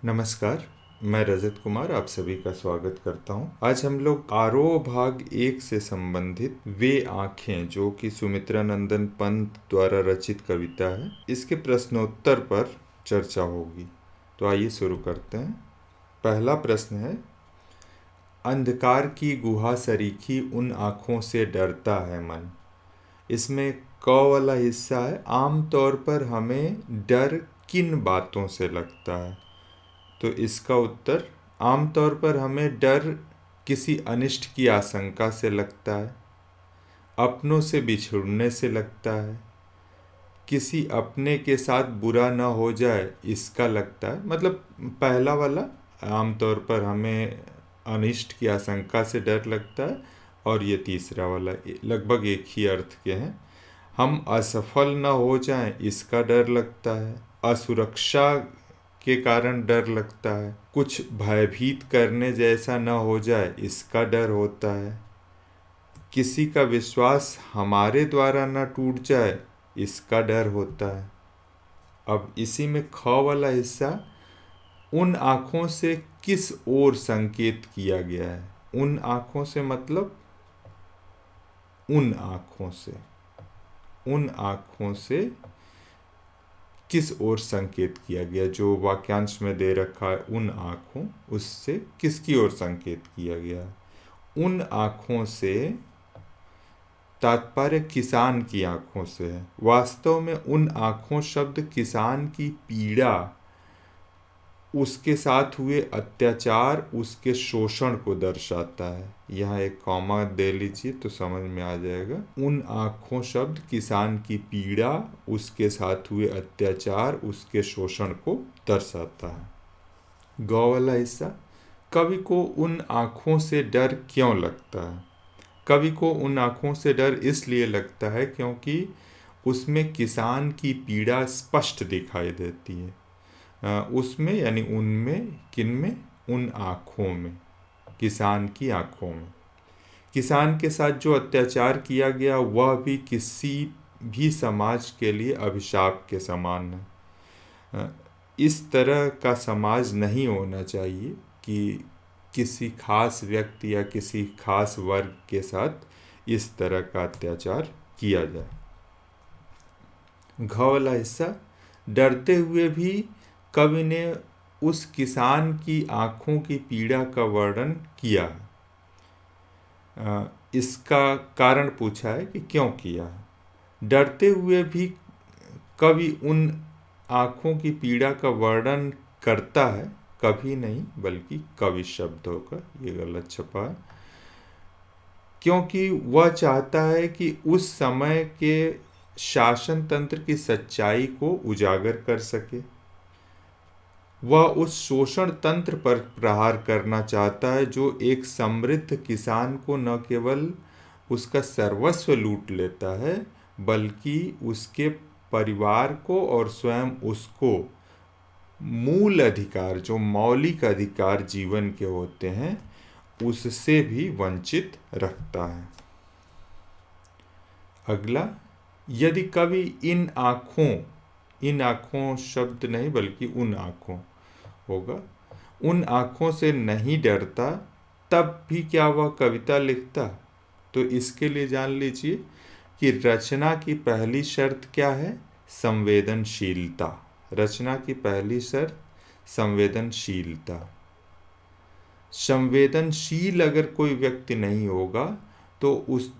नमस्कार। मैं रजत कुमार आप सभी का स्वागत करता हूं। आज हम लोग आरोह भाग 1 से संबंधित वे आँखें, जो कि सुमित्रा नंदन पंत द्वारा रचित कविता है, इसके प्रश्नोत्तर पर चर्चा होगी। तो आइए शुरू करते हैं। पहला प्रश्न है, अंधकार की गुहा सरीखी उन आँखों से डरता है मन। इसमें क वाला हिस्सा है, आमतौर पर हमें डर किन बातों से लगता है। तो इसका उत्तर, आमतौर पर हमें डर किसी अनिष्ट की आशंका से लगता है, अपनों से बिछुड़ने से लगता है, किसी अपने के साथ बुरा न हो जाए इसका लगता है। मतलब पहला वाला आमतौर पर हमें अनिष्ट की आशंका से डर लगता है, और ये तीसरा वाला लगभग एक ही अर्थ के हैं। हम असफल न हो जाएं इसका डर लगता है, असुरक्षा के कारण डर लगता है, कुछ भयभीत करने जैसा न हो जाए इसका डर होता है, किसी का विश्वास हमारे द्वारा न टूट जाए इसका डर होता है। अब इसी में ख वाला हिस्सा, उन आँखों से किस ओर संकेत किया गया है। उन आँखों से मतलब उन आँखों से, उन आँखों से किस ओर संकेत किया गया। जो वाक्यांश में दे रखा है उन आँखों, उससे किसकी ओर संकेत किया गया है। उन आँखों से तात्पर्य किसान की आँखों से है। वास्तव में उन आँखों शब्द किसान की पीड़ा, उसके साथ हुए अत्याचार, उसके शोषण को दर्शाता है। यहाँ एक कॉमा दे लीजिए तो समझ में आ जाएगा। उन आँखों शब्द किसान की पीड़ा, उसके साथ हुए अत्याचार, उसके शोषण को दर्शाता है। ग वाला हिस्सा, कवि को उन आँखों से डर क्यों लगता है। कवि को उन आँखों से डर इसलिए लगता है क्योंकि उसमें किसान की पीड़ा स्पष्ट दिखाई देती है। उसमें यानी उनमें, किनमें, उन आँखों में, किसान की आँखों में। किसान के साथ जो अत्याचार किया गया वह भी किसी भी समाज के लिए अभिशाप के समान है। इस तरह का समाज नहीं होना चाहिए कि किसी खास व्यक्ति या किसी खास वर्ग के साथ इस तरह का अत्याचार किया जाए। घ वाला हिस्सा, डरते हुए भी कवि ने उस किसान की आँखों की पीड़ा का वर्णन किया है। इसका कारण पूछा है कि क्यों किया है। डरते हुए भी कवि उन आँखों की पीड़ा का वर्णन करता है, कभी नहीं बल्कि कवि शब्द होगा, ये गलत छपा है, क्योंकि वह चाहता है कि उस समय के शासन तंत्र की सच्चाई को उजागर कर सके। वह उस शोषण तंत्र पर प्रहार करना चाहता है जो एक समृद्ध किसान को न केवल उसका सर्वस्व लूट लेता है, बल्कि उसके परिवार को और स्वयं उसको मूल अधिकार, जो मौलिक अधिकार जीवन के होते हैं, उससे भी वंचित रखता है। अगला, यदि कवि इन आँखों शब्द नहीं बल्कि उन आँखों होगा, उन आँखों से नहीं डरता, तब भी क्या वह कविता लिखता। तो इसके लिए जान लीजिए कि रचना की पहली शर्त क्या है, संवेदनशीलता। रचना की पहली शर्त संवेदनशीलता। संवेदनशील अगर कोई व्यक्ति नहीं होगा तो उस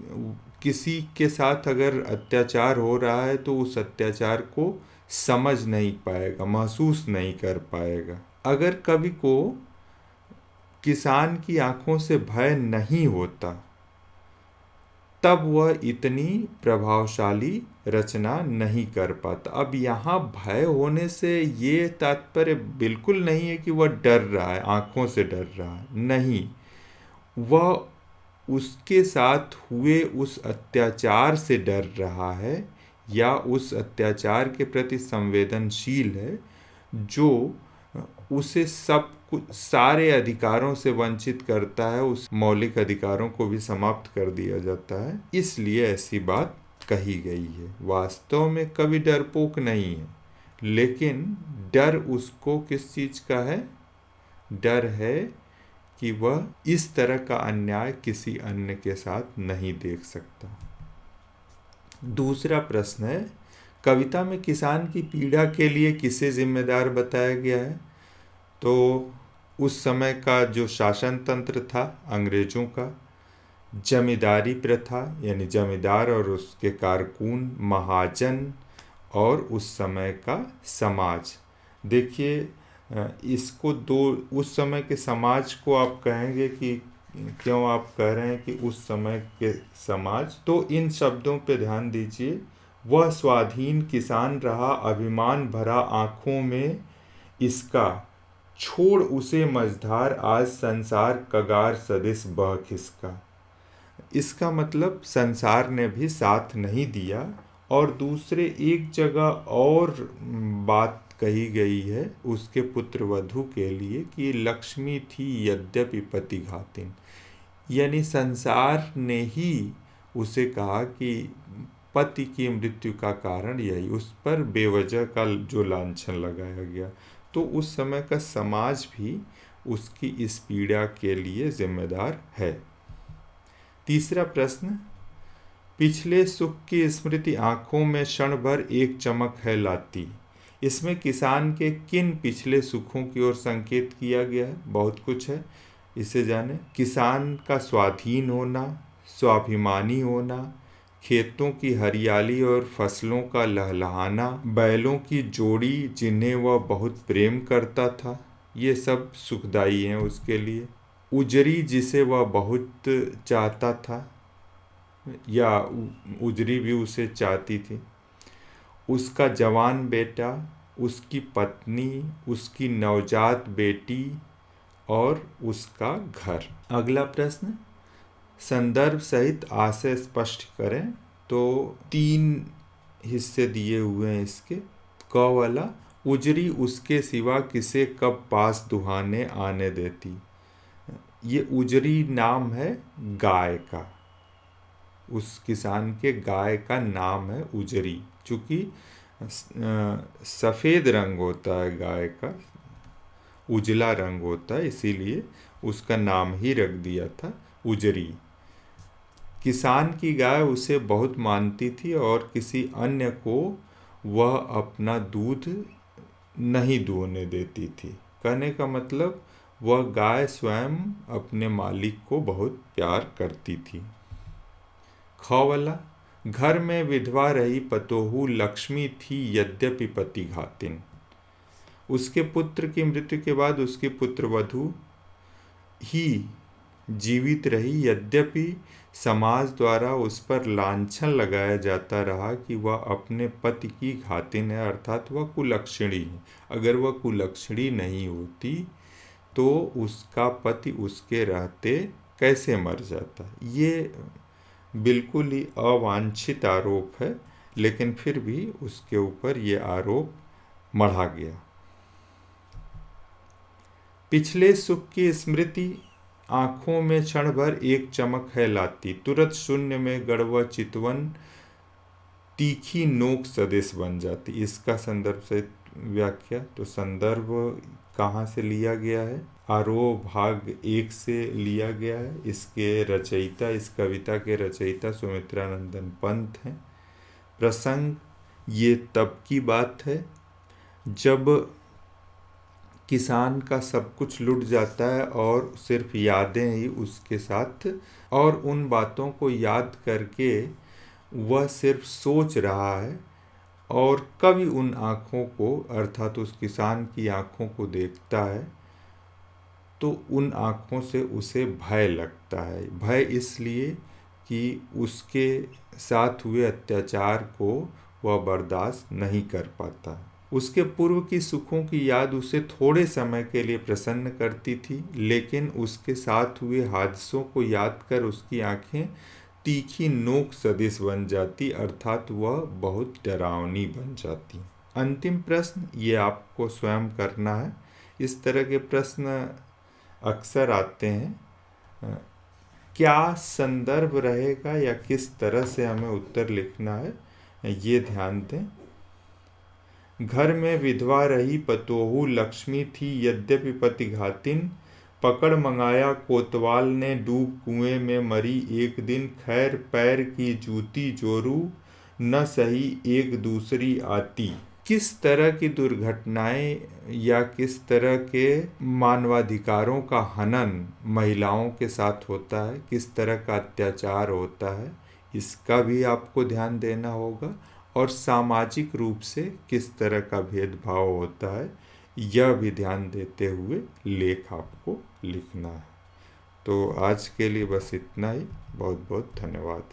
किसी के साथ अगर अत्याचार हो रहा है तो उस अत्याचार को समझ नहीं पाएगा, महसूस नहीं कर पाएगा। अगर कवि को किसान की आंखों से भय नहीं होता, तब वह इतनी प्रभावशाली रचना नहीं कर पाता। अब यहाँ भय होने से ये तात्पर्य बिल्कुल नहीं है कि वह डर रहा है, आंखों से डर रहा है, नहीं। वह उसके साथ हुए उस अत्याचार से डर रहा है या उस अत्याचार के प्रति संवेदनशील है जो उसे सब कुछ, सारे अधिकारों से वंचित करता है, उस मौलिक अधिकारों को भी समाप्त कर दिया जाता है। इसलिए ऐसी बात कही गई है। वास्तव में कवि डरपोक नहीं है, लेकिन डर उसको किस चीज का है? डर है कि वह इस तरह का अन्याय किसी अन्य के साथ नहीं देख सकता। दूसरा प्रश्न है, कविता में किसान की पीड़ा के लिए किसे जिम्मेदार बताया गया है? तो उस समय का जो शासन तंत्र था अंग्रेजों का, जमींदारी प्रथा यानी जमींदार और उसके कारकुन, महाजन, और उस समय का समाज। देखिए, इसको दो, उस समय के समाज को आप कहेंगे कि क्यों आप कह रहे हैं कि उस समय के समाज, तो इन शब्दों पे ध्यान दीजिए। वह स्वाधीन किसान रहा, अभिमान भरा आंखों में इसका, छोड़ उसे मझधार, आज संसार कगार सदिश बह खिसका। इसका मतलब संसार ने भी साथ नहीं दिया। और दूसरे एक जगह और बात कही गई है उसके पुत्र वधू के लिए कि लक्ष्मी थी यद्यपि पति घातिन, यानी संसार ने ही उसे कहा कि पति की मृत्यु का कारण यही, उस पर बेवजह का जो लांछन लगाया गया। तो उस समय का समाज भी उसकी इस पीड़ा के लिए जिम्मेदार है। तीसरा प्रश्न, पिछले सुख की स्मृति आंखों में क्षण भर एक चमक है लाती। इसमें किसान के किन पिछले सुखों की ओर संकेत किया गया है? बहुत कुछ है, इसे जाने। किसान का स्वाधीन होना, स्वाभिमानी होना, खेतों की हरियाली और फसलों का लहलहाना, बैलों की जोड़ी जिन्हें वह बहुत प्रेम करता था, ये सब सुखदाई हैं उसके लिए। उजरी जिसे वह बहुत चाहता था या उजरी भी उसे चाहती थी, उसका जवान बेटा, उसकी पत्नी, उसकी नवजात बेटी और उसका घर। अगला प्रश्न, संदर्भ सहित आशय स्पष्ट करें। तो 3 हिस्से दिए हुए हैं इसके। क वाला, उजरी उसके सिवा किसे कब पास दुहाने आने देती। ये उजरी नाम है गाय का, उस किसान के गाय का नाम है उजरी। चूंकि सफ़ेद रंग होता है गाय का, उजला रंग होता है, इसीलिए उसका नाम ही रख दिया था उजरी। किसान की गाय उसे बहुत मानती थी और किसी अन्य को वह अपना दूध नहीं दुहने देती थी। कहने का मतलब वह गाय स्वयं अपने मालिक को बहुत प्यार करती थी। ख वाला, घर में विधवा रही पतोहू, लक्ष्मी थी यद्यपि पति घातिन। उसके पुत्र की मृत्यु के बाद उसकी पुत्रवधू ही जीवित रही, यद्यपि समाज द्वारा उस पर लांछन लगाया जाता रहा कि वह अपने पति की घातिन है, अर्थात वह कुलक्षणी है। अगर वह कुलक्षणी नहीं होती तो उसका पति उसके रहते कैसे मर जाता। ये बिल्कुल ही अवांछित आरोप है, लेकिन फिर भी उसके ऊपर ये आरोप मढ़ा गया। पिछले सुख की स्मृति आंखों में क्षण भर एक चमक है लाती, तुरंत शून्य में गड़वा चितवन, तीखी नोक सदेश बन जाती। इसका संदर्भ से व्याख्या। तो संदर्भ कहाँ से लिया गया है? आरोह भाग 1 से लिया गया है। इसके रचयिता, इस कविता के रचयिता सुमित्रानंदन पंत हैं। प्रसंग ये तब की बात है जब किसान का सब कुछ लुट जाता है और सिर्फ यादें ही उसके साथ, और उन बातों को याद करके वह सिर्फ सोच रहा है और कभी उन आँखों को, अर्थात उस किसान की आँखों को देखता है तो उन आँखों से उसे भय लगता है। भय इसलिए कि उसके साथ हुए अत्याचार को वह बर्दाश्त नहीं कर पाता। उसके पूर्व की सुखों की याद उसे थोड़े समय के लिए प्रसन्न करती थी, लेकिन उसके साथ हुए हादसों को याद कर उसकी आंखें तीखी नोक सदिश बन जाती, अर्थात वह बहुत डरावनी बन जाती। अंतिम प्रश्न ये आपको स्वयं करना है। इस तरह के प्रश्न अक्सर आते हैं। क्या संदर्भ रहेगा या किस तरह से हमें उत्तर लिखना है, ये ध्यान दें। घर में विधवा रही पतोहू लक्ष्मी थी, यद्यपि पति घातिन। पकड़ मंगाया कोतवाल ने, डूब कुएं में मरी एक दिन। खैर पैर की जूती जोरू, न सही एक दूसरी आती। किस तरह की दुर्घटनाएं या किस तरह के मानवाधिकारों का हनन महिलाओं के साथ होता है, किस तरह का अत्याचार होता है, इसका भी आपको ध्यान देना होगा। और सामाजिक रूप से किस तरह का भेदभाव होता है, यह भी ध्यान देते हुए लेख आपको लिखना है। तो आज के लिए बस इतना ही। बहुत बहुत धन्यवाद।